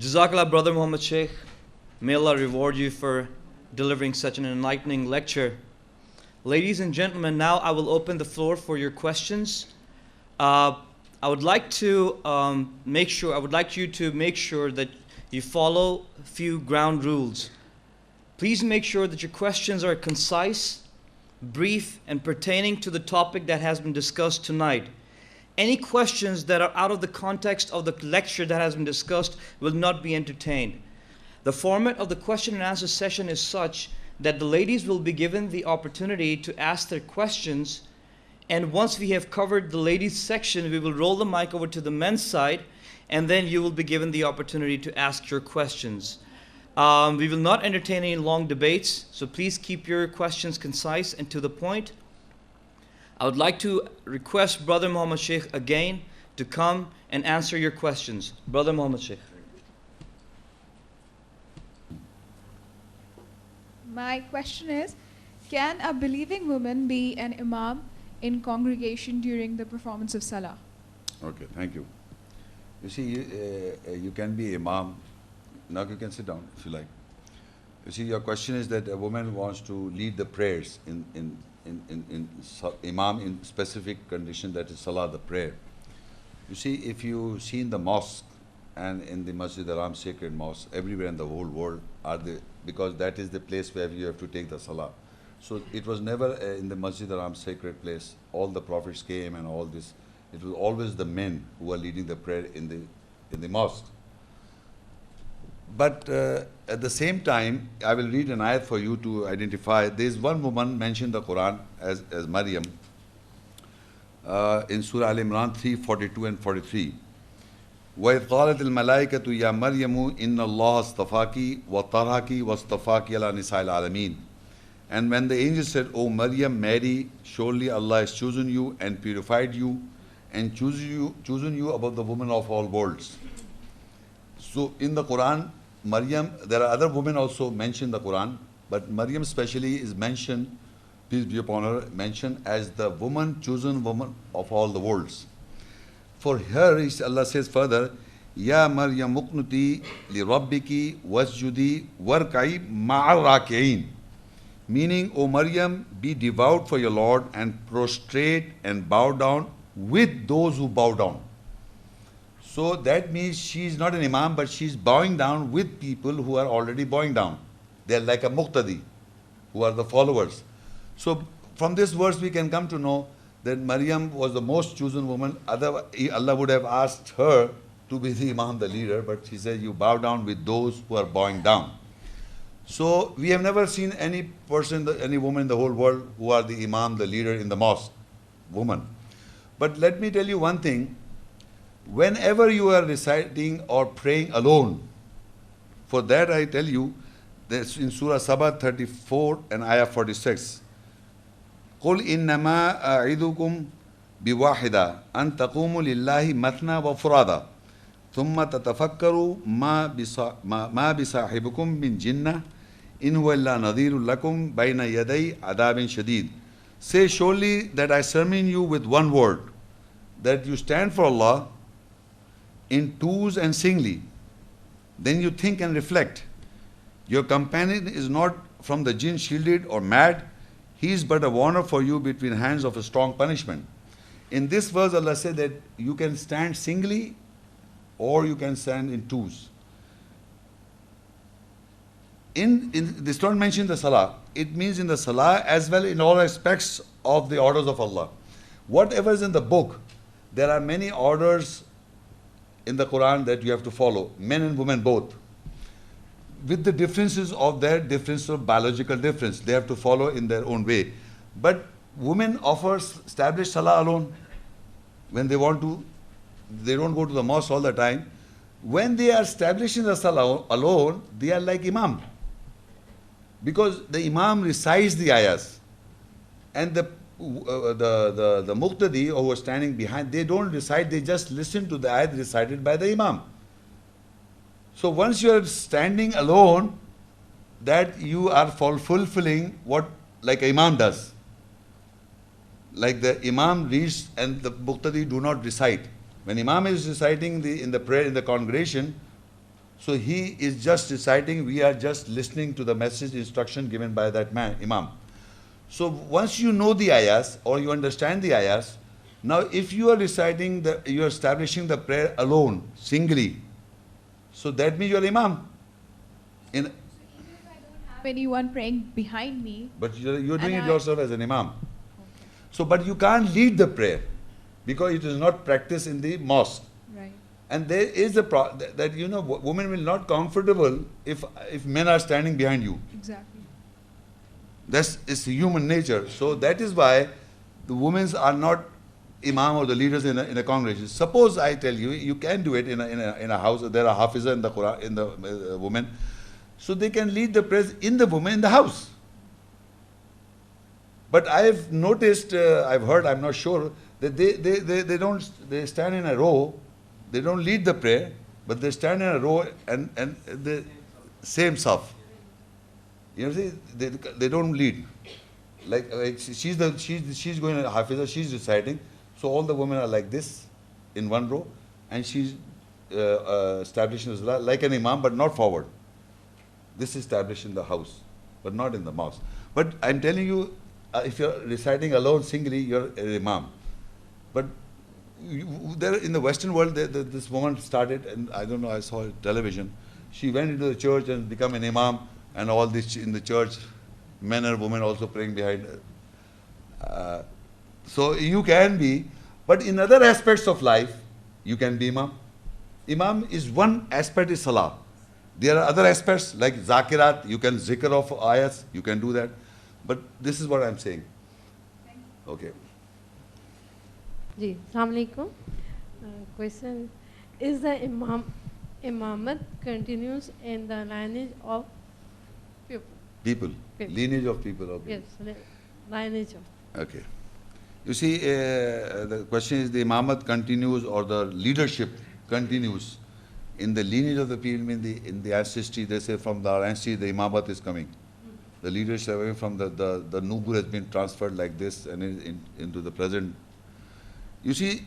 Jazakallah, Brother Muhammad Shaikh. May Allah reward you for delivering such an enlightening lecture. Ladies and gentlemen, now I will open the floor for your questions. I would like you to make sure that you follow a few ground rules. Please make sure that your questions are concise, brief, and pertaining to the topic that has been discussed tonight. Any questions that are out of the context of the lecture that has been discussed will not be entertained. The format of the question and answer session is such that the ladies will be given the opportunity to ask their questions, and once we have covered the ladies section, we will roll the mic over to the men's side, and then you will be given the opportunity to ask your questions. We will not entertain any long debates, so please keep your questions concise and to the point. I would like to request Brother Muhammad Shaikh again to come and answer your questions. Brother Muhammad Shaikh. My question is, can a believing woman be an Imam in congregation during the performance of Salah? Okay, thank you. You see, you can be Imam. Now you can sit down if you like. You see, your question is that a woman wants to lead the prayers in Imam in specific condition, that is Salah, the prayer. You see, if you see in the mosque and in the Masjid al-Haram, sacred mosque, everywhere in the whole world because that is the place where you have to take the Salah. So it was never in the Masjid al-Haram, sacred place. All the prophets came and all this. It was always the men who were leading the prayer in the mosque. But at the same time, I will read an ayat for you to identify. There is one woman mentioned in the Quran as Maryam in Surah Al-Imran 3:42 and 43. وَإِذْ قَالَتِ الْمَلَائِكَةُ يَا مَرْيَمُ إِنَّ اللَّهَ اصْطَفَاكِ وَطَهَّرَكِ وَاصْطَفَاكِ عَلَى نِسَاءِ الْعَالَمِينَ. And when the angel said, O Maryam, Mary, surely Allah has chosen you and purified you and chosen you above the women of all worlds. So in the Quran, Maryam, there are other women also mentioned in the Quran, but Maryam especially is mentioned, peace be upon her, mentioned as the chosen woman of all the worlds. For her, Allah says further, Ya Maryam uqnuti li rabbiki wasjudi warkai ma'al raki'in. Meaning, O Maryam, be devout for your Lord and prostrate and bow down with those who bow down. So that means she is not an Imam, but she is bowing down with people who are already bowing down. They are like a muqtadi, who are the followers. So from this verse we can come to know that Maryam was the most chosen woman. Otherwise, Allah would have asked her to be the Imam, the leader, but she said, you bow down with those who are bowing down. So we have never seen any person, any woman in the whole world who are the Imam, the leader in the mosque, woman. But let me tell you one thing. Whenever you are reciting or praying alone, for that I tell you, that's in Surah Sabah 34 and Ayah 46. قُلْ إِنَّمَا أَعِذُكُمْ بِوَاحِدًا أَن تَقُومُوا لِلَّهِ مَثْنَى وَفُرَادًا ثُمَّ تَتَفَكَّرُوا مَا بِصَاحِبِكُمْ مِنْ جِنَّةٍ إِنْ هُوَ إِلَّا نَذِيرٌ لَكُمْ بَيْنَ يَدَيْ عَذَابٍ شَدِيدٍ. Say surely that I sermon you with one word, that you stand for Allah in twos and singly. Then you think and reflect. Your companion is not from the jinn shielded or mad. He is but a warner for you between hands of a strong punishment. In this verse, Allah said that you can stand singly or you can stand in twos. This don't mention the Salah. It means in the Salah as well in all aspects of the orders of Allah. Whatever is in the book, there are many orders in the Quran that you have to follow, men and women both, with the differences of their difference of biological difference. They have to follow in their own way. But women establish Salah alone. When they want to, they don't go to the mosque all the time. When they are establishing the Salah alone, they are like Imam. Because the Imam recites the ayahs. And the muqtadi who was standing behind, they don't recite, they just listen to the ayat recited by the Imam. So once you are standing alone, that you are fulfilling what like Imam does. Like the Imam reads and the muqtadi do not recite. When Imam is reciting in the prayer in the congregation, So he is just reciting, we are just listening to the message, instruction given by that man, Imam. So once you know the ayahs or you understand the ayahs, now if you are reciting, you are establishing the prayer alone, singly, so that means you are Imam. Even if I don't have anyone praying behind me, But you're doing And it I- yourself as an Imam. So, but you can't lead the prayer because it is not practiced in the mosque. right? And there is a that you know women will not comfortable if men are standing behind you. Exactly. That's it's human nature. So that is why the women are not Imam or the leaders in a congregation. Suppose I tell you, you can do it in a house. There are Hafiza in the Quran, in the women, so they can lead the prayers in the women in the house. But I've noticed, I've heard, I'm not sure, that they stand in a row, they don't lead the prayer, but they stand in a row and the same saf. You know, see, they don't lead. Like she's going to Hafiza, she's reciting, so all the women are like this in one row, and she's establishing the salah like an Imam, but not forward. This is established in the house, but not in the mosque. But I'm telling you, if you're reciting alone singly, you're an Imam. But there in the Western world, this woman started, and I don't know, I saw it television. She went into the church and become an Imam, and all this in the church, men and women also praying behind her. So you can be, but in other aspects of life, you can be Imam. Imam is one aspect is Salah. There are other aspects like Zakirat, you can zikr of ayats, you can do that. But this is what I'm saying. Okay. Ji, Assalamu alaikum. Question: is the imamat continues in the lineage of people? People. People. Lineage of people. Okay. Yes, lineage of. Okay. You see, the question is the imamat continues or the leadership continues. In the lineage of the people, in the ancestry, they say from the ancestry, the imamat is coming. The leadership from the Nugur has been transferred like this and into the present. You see,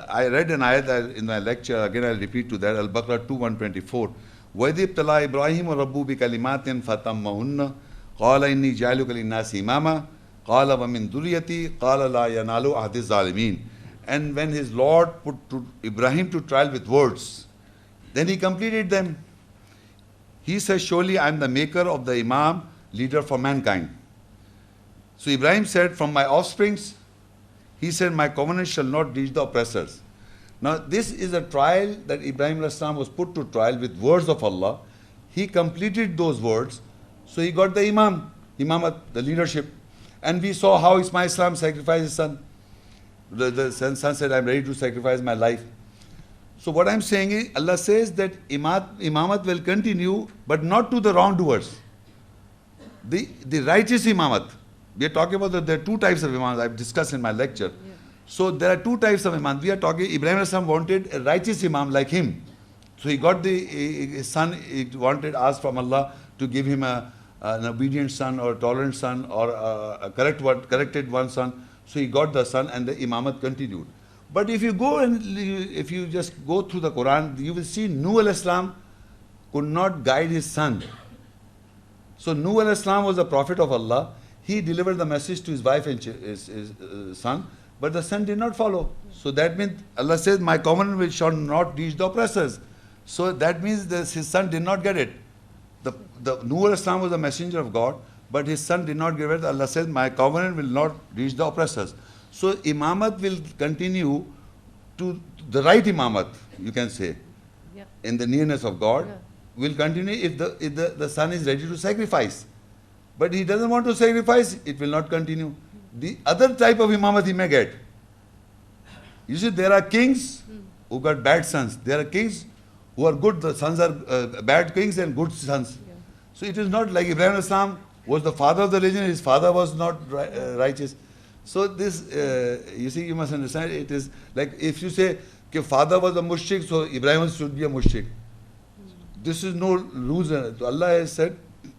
I read an ayat in my lecture, again I'll repeat to that, Al-Baqarah 2:124. وَإِذِ ابْتَلَىٰ إِبْرَاهِيمُ رَبُّهُ بِكَلِمَاتٍ فَتَمَّهُنَّ قَالَ إِنِّي جَاعِلُكَ لِلنَّاسِ إِمَامًا قَالَ وَمِن ذُرِّيَّتِي قَالَ لَا يَنَالُ عَهْدِ الظَّالِمِينَ. And when his Lord put Ibrahim to trial with words, then he completed them. He says, surely I am the maker of the Imam, leader for mankind. So Ibrahim said, from my offsprings, he said, my covenant shall not reach the oppressors. Now this is a trial that Ibrahim was put to trial with words of Allah. He completed those words, so he got the Imamat, the leadership. And we saw how Ismail sacrificed his son. The son said, I'm ready to sacrifice my life. So what I'm saying is, Allah says that Imamat will continue, but not to the wrongdoers. The righteous Imamat. We are talking about there are two types of Imams I've discussed in my lecture. Yeah. So there are two types of Imams. We are talking, Ibrahim wanted a righteous Imam like him. So he got his son, he asked from Allah to give him an obedient son or a tolerant son or a corrected one son. So he got the son and the Imamat continued. But if you go and if you just go through the Quran, you will see Nuh al-Islam could not guide his son. So Nuh al-Islam was the prophet of Allah. He delivered the message to his wife and his son, but the son did not follow. So that means Allah says, my covenant shall not reach the oppressors. So that means that his son did not get it. The Nuh al-Islam was the messenger of God, but his son did not get it. Allah says, my covenant will not reach the oppressors. So Imamat will continue to the right Imamat, you can say, Yeah. in the nearness of God, Yeah. will continue if the son is ready to sacrifice. But he doesn't want to sacrifice, it will not continue. The other type of Imamat he may get. You see, there are kings who got bad sons. There are kings who are good, the sons are bad kings and good sons. Yeah. So it is not like Ibrahim Islam was the father of the religion, his father was not righteous. So this, you see, you must understand, it is like if you say, okay, father was a mushrik, so Ibrahim should be a mushrik. This is no rules. Allah has said,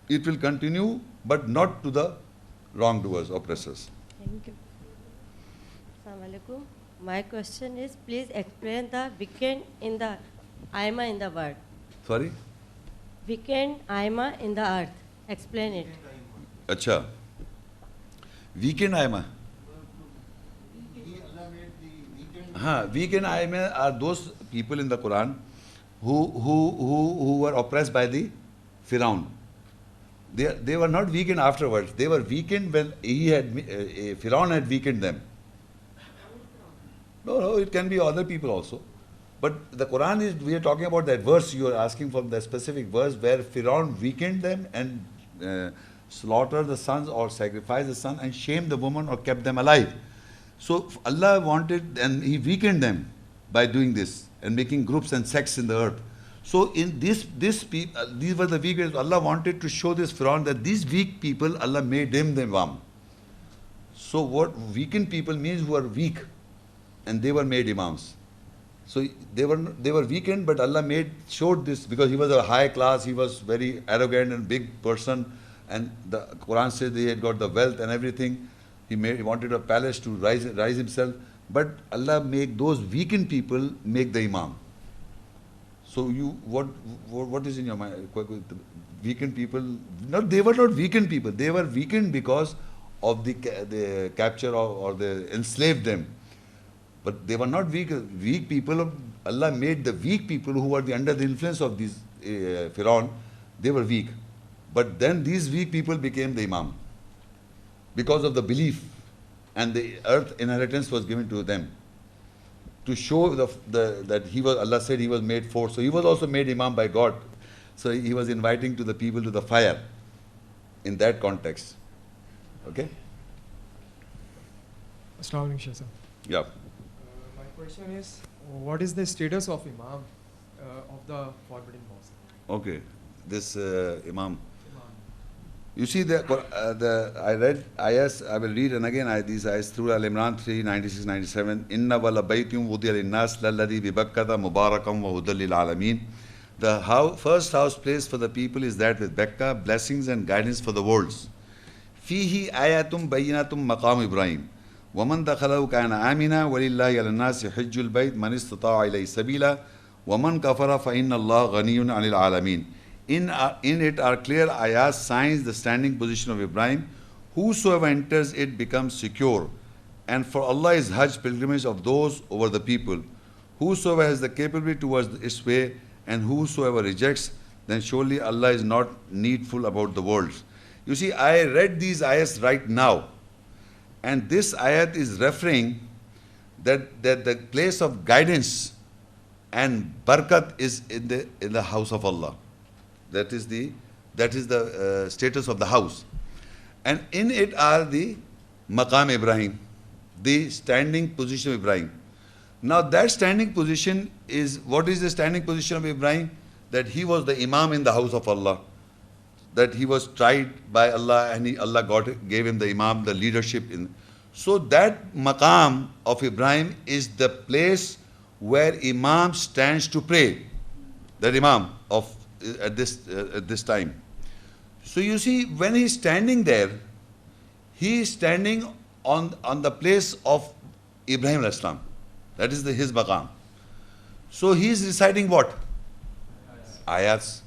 it will continue, but not to the wrongdoers, oppressors. Thank you. Assalamu alaikum. My question is, please explain the weekend in the Aima in the word. Sorry? Weekend aima in the earth. Explain it. Acha. Weekend ayma. Weekend ayma are those people in the Quran who were oppressed by the Pharaoh. They were not weakened afterwards. They were weakened when Pharaoh had weakened them. No, it can be other people also. But the Quran is, we are talking about that verse, you are asking for the specific verse where Pharaoh weakened them and slaughtered the sons or sacrificed the son and shamed the woman or kept them alive. So Allah wanted, and He weakened them by doing this and making groups and sects in the earth. So in these were the weak people. Allah wanted to show this Pharaoh that these weak people, Allah made them the Imam. So what weakened people means who are weak, and they were made Imams. So they were weakened, but Allah showed this because he was a high class, he was very arrogant and big person, and the Quran says he had got the wealth and everything. He wanted a palace to rise himself, but Allah make those weakened people make the Imam. So what is in your mind? Weakened people? No, they were not weakened people. They were weakened because of the capture or the enslaved them. But they were not weak people. Allah made the weak people who were under the influence of these Pharaoh, they were weak. But then these weak people became the Imam because of the belief, and the earth inheritance was given to them to show that he was, Allah said he was made for. So he was also made Imam by God. So he was inviting to the people to the fire in that context. Okay? Assalamu alaikum, Shaykh. Yeah. My question is, what is the status of Imam of the forbidden mosque? Okay. This Imam. You see, I read ayahs, I will read and again these ayahs through Al-Imran 3, 96, 97. Inna wala baytum wudiya linnas lalladhi bibakkata mubarakam wa hudal lil alameen. The first house place for the people is that with Becca, blessings and guidance for the worlds. Fihi ayatum bayyinatum maqam Ibrahim. وَمَنْ دَخَلَهُ كَانَ آمِنًا وَلِلَّهِ عَلَى النَّاسِ حِجُّ الْبَيْتِ مَنِ اسْتَطَاعَ إِلَيْهِ سَبِيلًا وَمَنْ كَفَرَ فَإِنَّ اللَّهَ غَنِيٌّ عَنِ الْعَالَمِينَ. In it are clear ayahs, signs, the standing position of Ibrahim. Whosoever enters it becomes secure. And for Allah is Hajj, pilgrimage of those over the people. Whosoever has the capability towards its way, and whosoever rejects, then surely Allah is not needful about the worlds. You see, I read these ayahs right now. And this ayat is referring that the place of guidance and barakat is in the house of Allah. That is the status of the house. And in it are the maqam Ibrahim, the standing position of Ibrahim. Now that standing position is, what is the standing position of Ibrahim? That he was the Imam in the house of Allah. That he was tried by Allah and Allah gave him the Imam, the leadership. So that maqam of Ibrahim is the place where Imam stands to pray. That Imam at this time. So you see, when he's standing there, he is standing on the place of Ibrahim alayhis salam. That is his maqam. So he is reciting what? Ayats.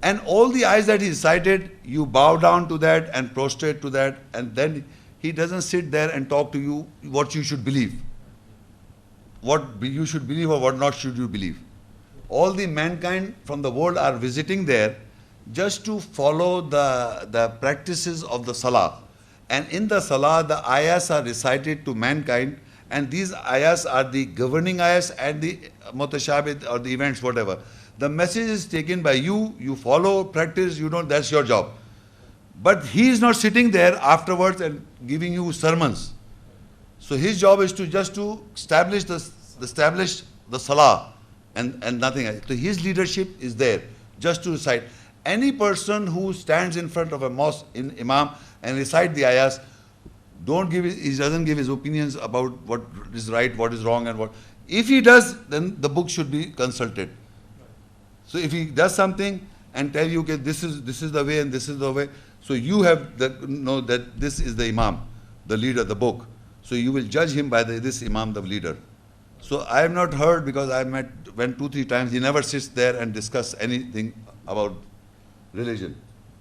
And all the ayats that he recited, you bow down to that and prostrate to that, and then he doesn't sit there and talk to you what you should believe. What you should believe or what not should you believe. All the mankind from the world are visiting there just to follow the practices of the salah. And in the salah, the ayahs are recited to mankind, and these ayahs are the governing ayahs and the mutashabih or the events, whatever. The message is taken by you, you follow, practice, you don't, that's your job. But he is not sitting there afterwards and giving you sermons. So his job is to establish the salah and nothing else. So his leadership is there just to recite. Any person who stands in front of a mosque in Imam and recite the ayahs, he doesn't give his opinions about what is right, what is wrong, and what. If he does, then the book should be consulted. So if he does something and tell you, okay, this is the way and this is the way, so you have know that this is the Imam, the leader, the book. So you will judge him by this Imam, the leader. So I have not heard, because I went 2-3 times. He never sits there and discuss anything about religion.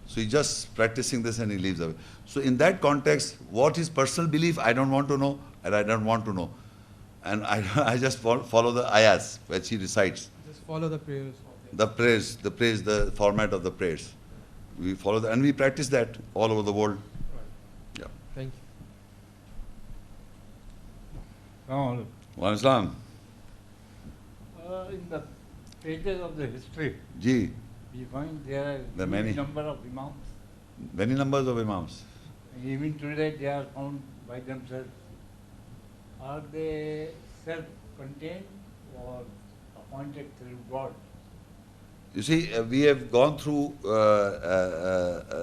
So he's just practicing this and he leaves away. So in that context, what his personal belief, I don't want to know, and I don't want to know. And I just follow the ayahs which he recites. Just follow the prayers. The praise, the format of the prayers. We follow that, and we practice that all over the world. Right. Yeah. Thank you. Wa Islam. In the pages of the history, Ji, we find there There are are many. huge number of imams. many numbers of imams. Even today, they are found by themselves. Are they self-contained or appointed through God? You see, we have gone through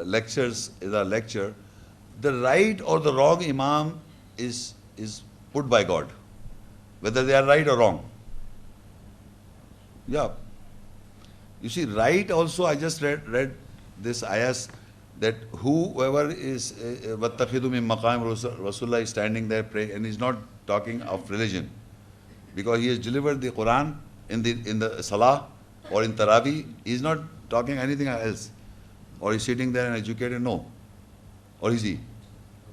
lectures in our lecture. The right or the wrong imam is put by God, whether they are right or wrong. Yeah. You see, right also, I just read this ayahs, that whoever is وَاتَّخِذُ مِن مَقَامِ Rasulullah is standing there praying, and he's not talking of religion, because he has delivered the Quran in the Salah or in Taraweeh. He's not talking anything else, or he's sitting there and educated. No, or is he?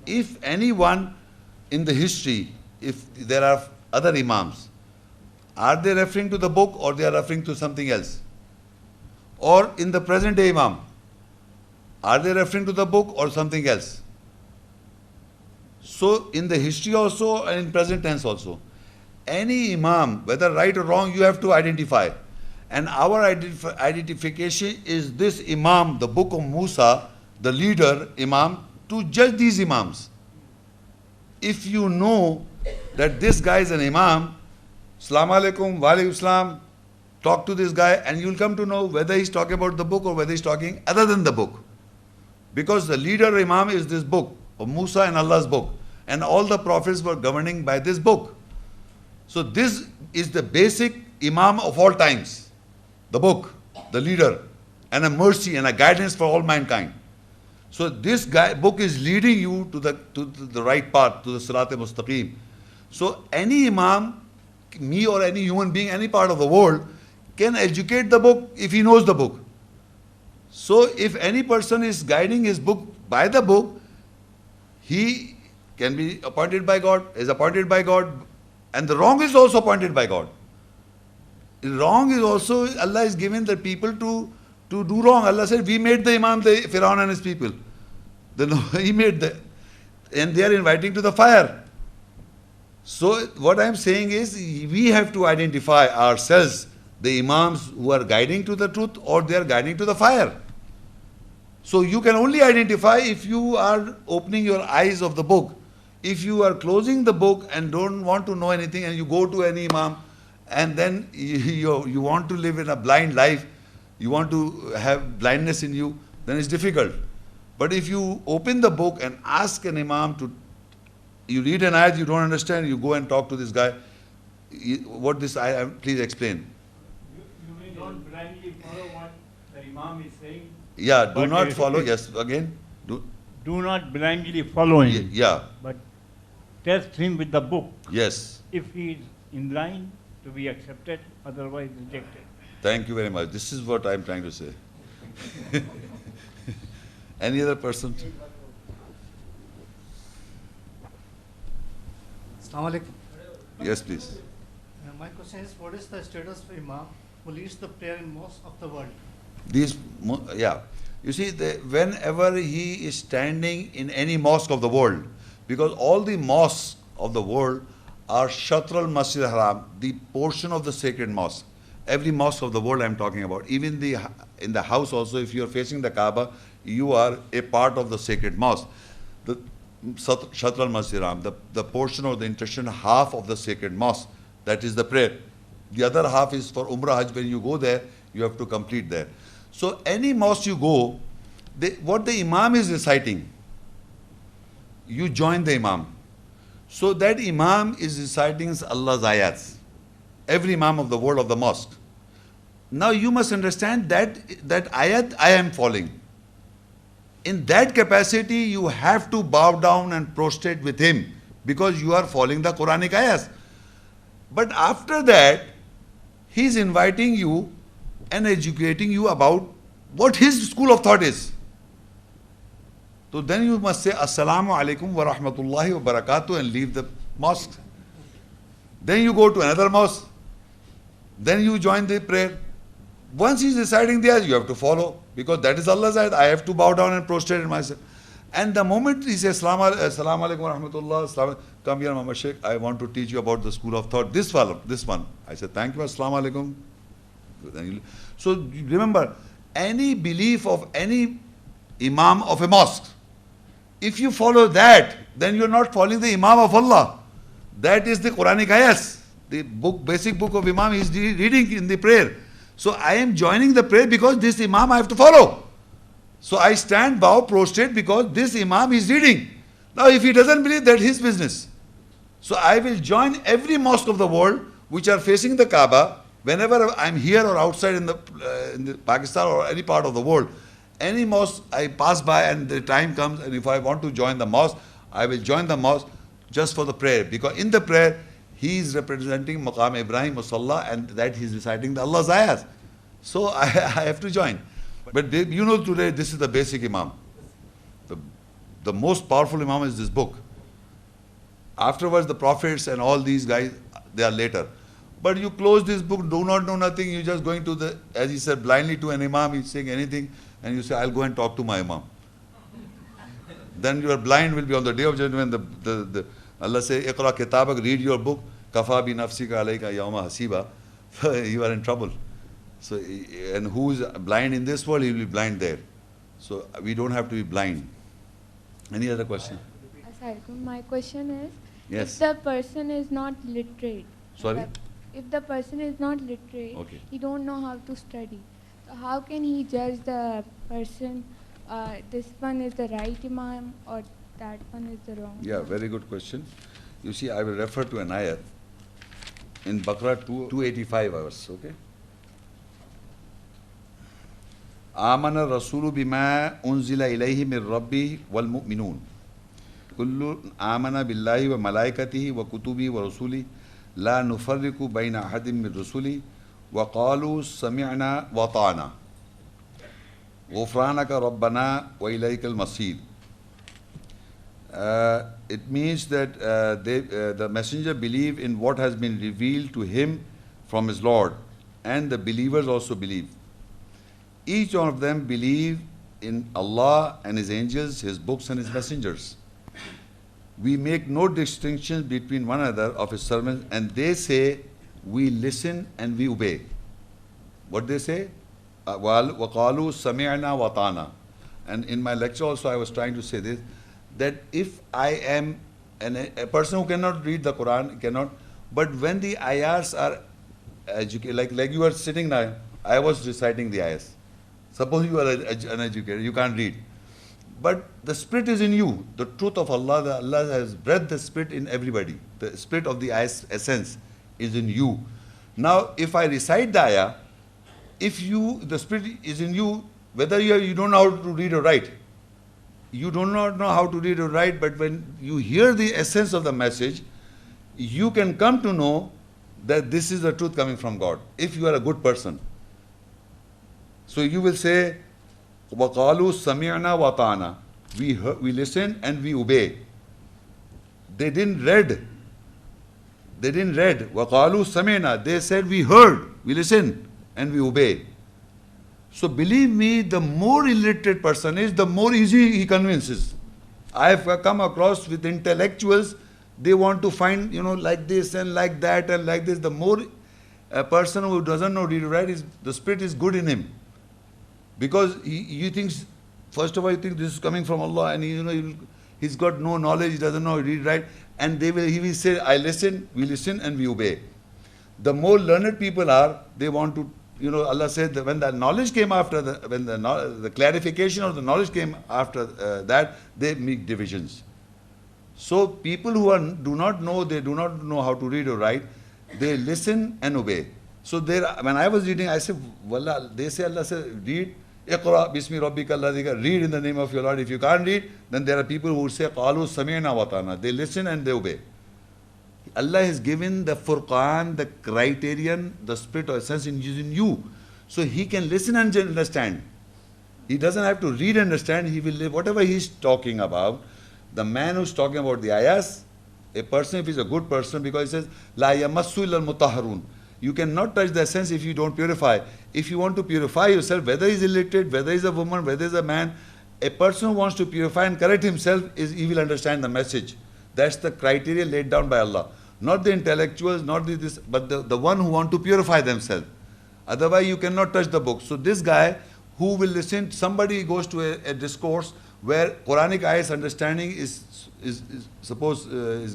If anyone in the history, if there are other imams, are they referring to the book or they are referring to something else? Or in the present day imam, are they referring to the book or something else? So in the history also and in present tense also, any imam, whether right or wrong, you have to identify. And our identification is this imam, the book of Musa, the leader imam, to judge these imams. If you know that this guy is an imam, Assalamu alaikum, wa alaikum salam, talk to this guy, and you'll come to know whether he's talking about the book or whether he's talking other than the book. Because the leader imam is this book of Musa and Allah's book. And all the prophets were governing by this book. So this is the basic imam of all times. The book, the leader, and a mercy and a guidance for all mankind. So this book is leading you to the right path, to the Sirat-e-Mustaqim. So any imam, me or any human being, any part of the world, can educate the book if he knows the book. So if any person is guiding his book by the book, he can be appointed by God, is appointed by God, and the wrong is also appointed by God. Wrong is also, Allah is given the people to do wrong. Allah said, we made the imam, the Pharaoh and his people. Then he made and they are inviting to the fire. So what I am saying is, we have to identify ourselves, the imams who are guiding to the truth or they are guiding to the fire. So you can only identify if you are opening your eyes of the book. If you are closing the book and don't want to know anything, and you go to any imam and then you want to live in a blind life, you want to have blindness in you, then it's difficult. But if you open the book and ask an imam you read an ayat, you don't understand, you go and talk to this guy. What this ayat, please explain. You may not blindly follow what the imam is saying. Yeah, do not follow, yes, again. Do not blindly follow him. Yeah. But test him with the book. Yes. If he is in line to be accepted, otherwise rejected. Thank you very much. This is what I am trying to say. Any other person? Assalamu alaikum. Yes, please. My question is, what is the status of Imam who leads the prayer in most of the world? You see, whenever he is standing in any mosque of the world, because all the mosques of the world are Shatr al-Masjid al-Haram, the portion of the sacred mosque. Every mosque of the world I am talking about. Even in the house also, if you are facing the Kaaba, you are a part of the sacred mosque. The Shatr al-Masjid al-Haram, the portion or the intestine half of the sacred mosque, that is the prayer. The other half is for Umrah Hajj. When you go there, you have to complete there. So any mosque you go, what the imam is reciting, you join the imam. So that imam is reciting Allah's ayats. Every imam of the world of the mosque. Now you must understand that ayat I am following. In that capacity, you have to bow down and prostrate with him, because you are following the Quranic ayats. But after that, he's inviting you and educating you about what his school of thought is. So then you must say, Assalamu alaikum wa rahmatullahi wa barakatuh, and leave the mosque. Then you go to another mosque. Then you join the prayer. Once he's reciting the ayat, you have to follow, because that is Allah's ayat. I have to bow down and prostrate myself. And the moment he says, Assalamu alaikum wa rahmatullah, come here, Mama Shaikh, I want to teach you about the school of thought. This one. I said, thank you, Assalamu alaikum. So remember, any belief of any Imam of a mosque, if you follow that, then you're not following the Imam of Allah. That is the Quranic ayahs. The book, basic book of Imam is reading in the prayer. So I am joining the prayer because this Imam I have to follow. So I stand, bow, prostrate because this Imam is reading. Now if he doesn't believe, that's his business. So I will join every mosque of the world which are facing the Kaaba. Whenever I'm here or outside in the Pakistan or any part of the world, any mosque I pass by and the time comes, and if I want to join the mosque, I will join the mosque just for the prayer. Because in the prayer, he is representing Maqam Ibrahim Musalla, and that he is reciting the Allah's ayahs. So I have to join. But you know, today this is the basic Imam. The most powerful Imam is this book. Afterwards, the prophets and all these guys, they are later. But you close this book, do not know nothing, you're just going to the, as he said, blindly to an Imam, he's saying anything, and you say, I'll go and talk to my Imam. Then your blind will be on the day of judgment. Allah say, Iqra kitabak, read your book, kafa bi nafsika alayka yawma hasiba. You are in trouble. So, and who is blind in this world, he will be blind there. So we don't have to be blind. Any other question? My question is, Yes. if the person is not literate, Sorry? if the person is not literate, Okay. he don't know how to study. So how can he judge the person, this one is the right Imam or that one is the wrong? Yeah, very good question. You see, I will refer to an ayat in Baqarah 285 hours, okay? Amana Rasulu bima unzila ilayhi min Rabbi wal mu'minun. Kullu amana billahi wa malaikatihi wa kutubi wa rasuli la nufarriku bayna ahadim min rasuli wa qalu sami'na wa ta'ana. Ghufranaka Rabbana wa ilaykal masir. It means that the messenger believe in what has been revealed to him from his Lord, and the believers also believe. Each one of them believe in Allah and His angels, His books and His messengers. We make no distinctions between one another of His servants, and they say, we listen and we obey. What they say? وَقَالُوا سَمِعْنَا وَطَعْنَا. And in my lecture also I was trying to say this, that if I am a person who cannot read the Quran, cannot, but when the ayahs are educated, like you are sitting now, I was reciting the ayahs. Suppose you are uneducated, you can't read. But the spirit is in you. The truth of Allah, Allah has breathed the spirit in everybody. The spirit of the essence is in you. Now, if I recite the ayah, the spirit is in you, whether you don't know how to read or write, you do not know how to read or write, but when you hear the essence of the message, you can come to know that this is the truth coming from God, if you are a good person. So you will say, وَقَالُوا سَمِعْنَا وَطَعْنَا. We listen and we obey. They didn't read. وَقَالُوا سَمِعْنَا. They said, we heard, we listen and we obey. So believe me, the more illiterate person is, the more easy he convinces. I have come across with intellectuals, they want to find, like this and like that and like this. The more a person who doesn't know read or write, the spirit is good in him. Because he thinks, first of all, he thinks this is coming from Allah, and he's got no knowledge, he doesn't know read, write, and he will say, I listen, we listen and we obey. The more learned people are, they want to, Allah said that when the knowledge came after, when the clarification of the knowledge came after that, they make divisions. So people who do not know how to read or write, they listen and obey. So when I was reading, I said, Wallah, they say, Allah said, read, Iqra bismi rabbika alladhi, read in the name of your Lord. If you can't read, then there are people who say, Qalu sami'na wa ta'na. They listen and they obey. Allah has given the Furqan, the criterion, the spirit or essence in you. So he can listen and understand. He doesn't have to read and understand. He will live whatever he's talking about. The man who's talking about the ayahs, a person, if he's a good person, because he says, La yamassu illa al-mutahharun. You cannot touch the essence if you don't purify. If you want to purify yourself, whether he's illiterate, whether he's a woman, whether he's a man, a person who wants to purify and correct himself, he will understand the message. That's the criteria laid down by Allah. Not the intellectuals, not this, but the one who want to purify themselves. Otherwise, you cannot touch the book. So this guy who will listen, somebody goes to a discourse where Quranic ayahs understanding is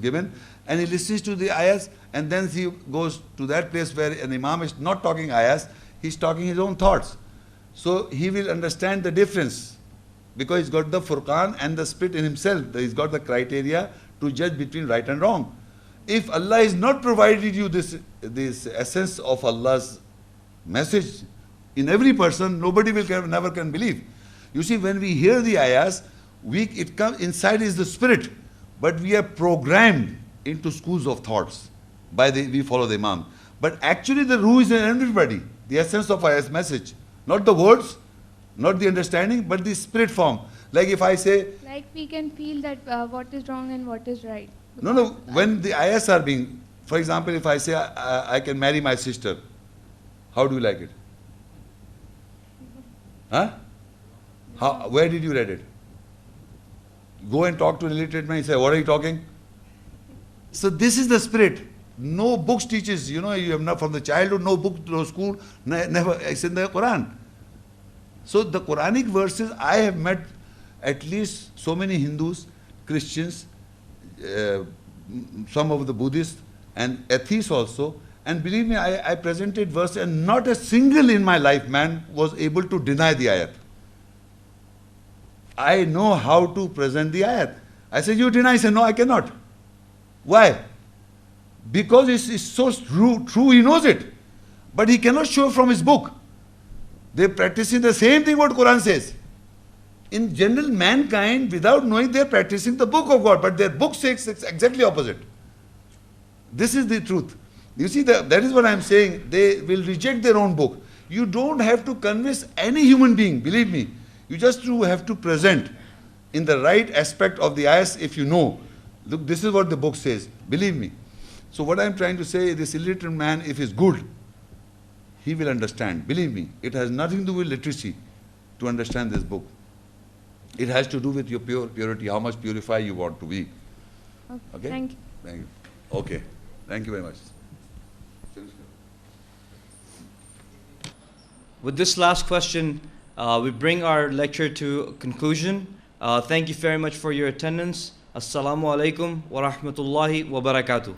given, and he listens to the ayahs, and then he goes to that place where an imam is not talking ayahs, he's talking his own thoughts. So he will understand the difference, because he's got the Furqan and the spirit in himself. He's got the criteria to judge between right and wrong. If Allah has not provided you this essence of Allah's message in every person, nobody never can believe. You see, when we hear the ayahs, it comes inside is the spirit, but we are programmed into schools of thoughts we follow the Imam. But actually the ruh is in everybody, the essence of ayah's message, not the words, not the understanding, but the spirit form. Like if I say, like we can feel that what is wrong and what is right. No, when the ayahs are being, for example, if I say I can marry my sister, how do you like it? Huh? Where did you read it? Go and talk to an illiterate man and say, what are you talking? So this is the spirit. No books teaches, you have not from the childhood, no book, no school, never, it's in the Quran. So the Quranic verses, I have met at least so many Hindus, Christians, some of the Buddhists and atheists also, and believe me, I presented verses and not a single in my life man was able to deny the ayat. I know how to present the ayat. I said, you deny? I said, no, I cannot. Why? Because it's so true, he knows it. But he cannot show from his book. They're practicing the same thing what Quran says. In general, mankind, without knowing, they're practicing the book of God, but their book says it's exactly opposite. This is the truth. You see, that is what I'm saying. They will reject their own book. You don't have to convince any human being, believe me. You just have to present in the right aspect of the ayahs if you know. Look, this is what the book says. Believe me. So what I'm trying to say, this illiterate man, if he's good, he will understand. Believe me, it has nothing to do with literacy to understand this book. It has to do with your purity, how much purified you want to be. Okay? Thank you. Thank you. Okay. Thank you very much. With this last question, we bring our lecture to a conclusion. Thank you very much for your attendance. Assalamu alaikum wa rahmatullahi wa barakatuh.